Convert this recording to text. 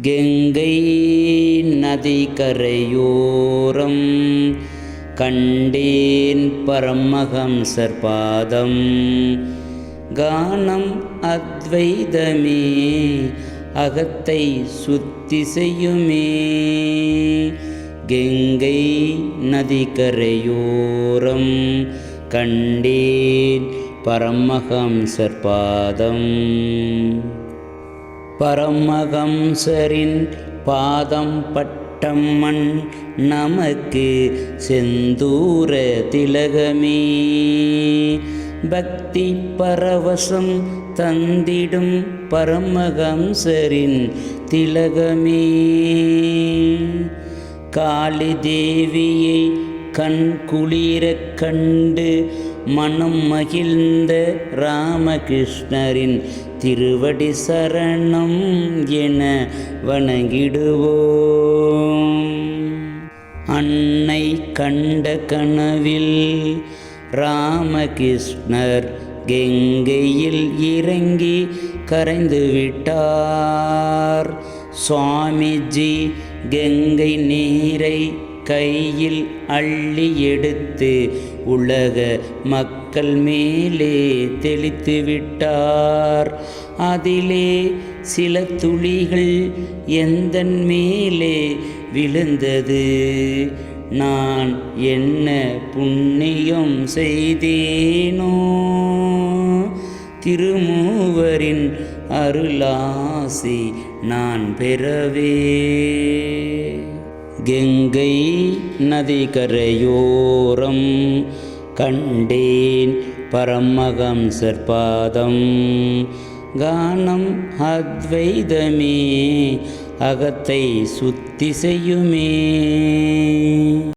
கங்கை நதி கரையோரம் கண்டேன் பரமஹம்சர் பாதம். கானம் அத்வைதமே அகத்தை சுத்தி செய்யுமே. கங்கை நதி கரையோரம் கண்டேன் பரமஹம்சர் பாதம். பரமஹம்சரின் பாதம் பட்டம் மண் நமக்கு செந்தூர திலகமே. பக்தி பரவசம் தந்திடும் பரமஹம்சரின் திலகமே. காளி தேவியை கண் குளிரக் கண்டு மனம் மகிழ்ந்த ராமகிருஷ்ணரின் திருவடி சரணம் என வணங்கிடுவோம். அன்னை கண்ட கனவில் ராமகிருஷ்ணர் கங்கையில் இறங்கி கரைந்து விட்டார். சுவாமிஜி கங்கை நீரை கையில் அள்ளி எடுத்து உலக மக்கள் மேலே தெளித்து விட்டார். அதிலே சில துளிகள் எந்தன் மேலே விழுந்தது. நான் என்ன புண்ணியம் செய்தேனோ, திருமூவரின் அருளாசி நான் பெறவே. கங்கை நதி கரையோரம் கண்டேன் பரமஹம்சர் பாதம். கானம் அத்வைதமே அகத்தை சுத்தி செய்யுமே.